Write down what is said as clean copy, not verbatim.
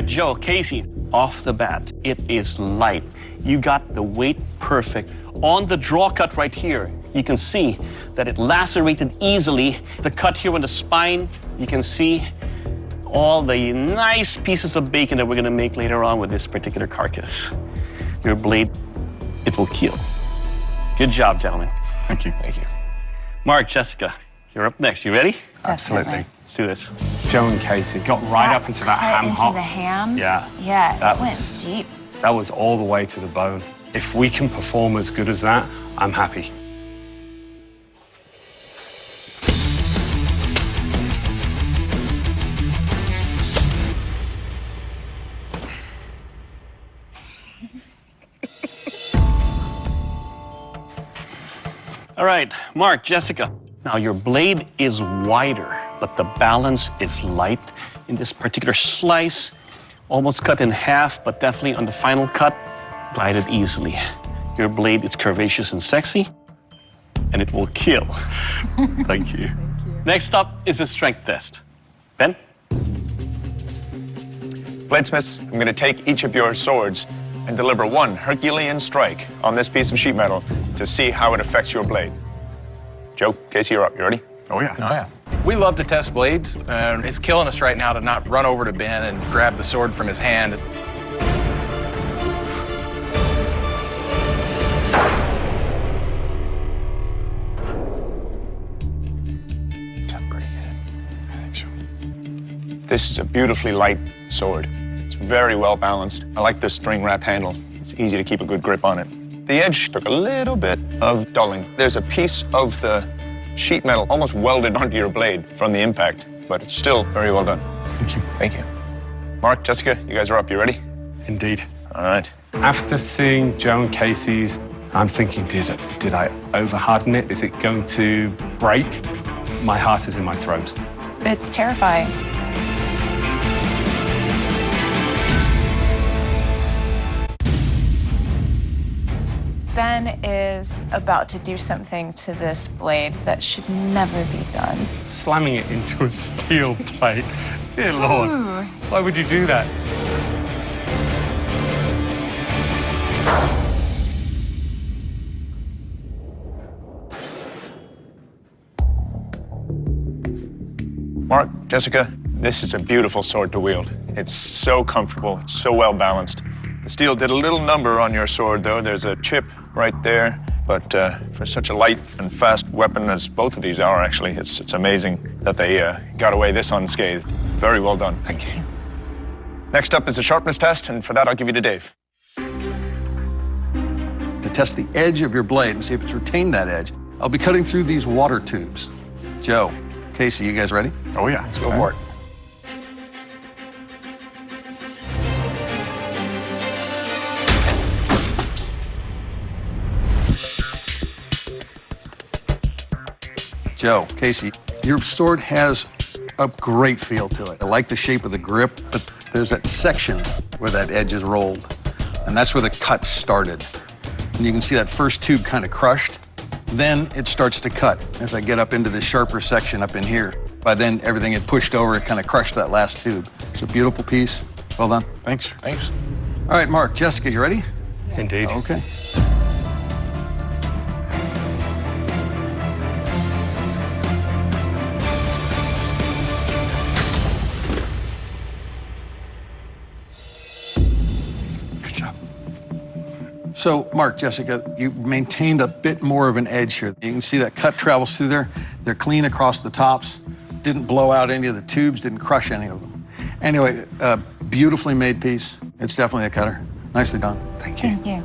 right, Joe, Casey, off the bat, it is light. You got the weight perfect. On the draw cut right here, you can see that it lacerated easily. The cut here on the spine, you can see all the nice pieces of bacon that we're gonna make later on with this particular carcass. Your blade, it will kill. Good job, gentlemen. Thank you. Thank you. Mark, Jessica, you're up next. You ready? Absolutely. Let's do this. Joe and Casey got right up into that ham into hock. the ham? Yeah. Yeah, That it went was- deep. That was all the way to the bone. If we can perform as good as that, I'm happy. All right, Mark, Jessica. Now your blade is wider, but the balance is light. In this particular slice, almost cut in half, but definitely on the final cut, glided easily. Your blade is curvaceous and sexy, and it will kill. Thank you. Next up is a strength test. Ben? Bladesmiths, I'm going to take each of your swords and deliver one Herculean strike on this piece of sheet metal to see how it affects your blade. Joe, Casey, you're up. You ready? Oh, yeah. Oh, yeah. We love to test blades. It's killing us right now to not run over to Ben and grab the sword from his hand. That's pretty good. I think so. This is a beautifully light sword. It's very well balanced. I like the string wrap handle. It's easy to keep a good grip on it. The edge took a little bit of dulling. There's a piece of the sheet metal almost welded onto your blade from the impact, but it's still very well done. Thank you. Thank you. Mark, Jessica, you guys are up. You ready? Indeed. All right. After seeing Joe and Casey's, I'm thinking, did I over-harden it? Is it going to break? My heart is in my throat. It's terrifying. Ben is about to do something to this blade that should never be done. Slamming it into a steel plate. Dear Lord, why would you do that? Mark, Jessica, this is a beautiful sword to wield. It's so comfortable, it's so well balanced. The steel did a little number on your sword, though. There's a chip right there. But for such a light and fast weapon as both of these are, actually, it's amazing that they got away this unscathed. Very well done. Thank you. Next up is a sharpness test, and for that, I'll give you to Dave. To test the edge of your blade and see if it's retained that edge, I'll be cutting through these water tubes. Joe, Casey, you guys ready? Oh, yeah. Let's go for it. Joe, Casey, your sword has a great feel to it. I like the shape of the grip, but there's that section where that edge is rolled, and that's where the cut started. And you can see that first tube kind of crushed. Then it starts to cut as I get up into the sharper section up in here. By then, everything had pushed over, it kind of crushed that last tube. It's a beautiful piece. Well done. Thanks. Thanks. All right, Mark, Jessica, you ready? Indeed. Okay. Good job. So, Mark, Jessica, you maintained a bit more of an edge here. You can see that cut travels through there. They're clean across the tops. Didn't blow out any of the tubes, didn't crush any of them. Anyway, beautifully made piece. It's definitely a cutter. Nicely done. Thank you. Thank you.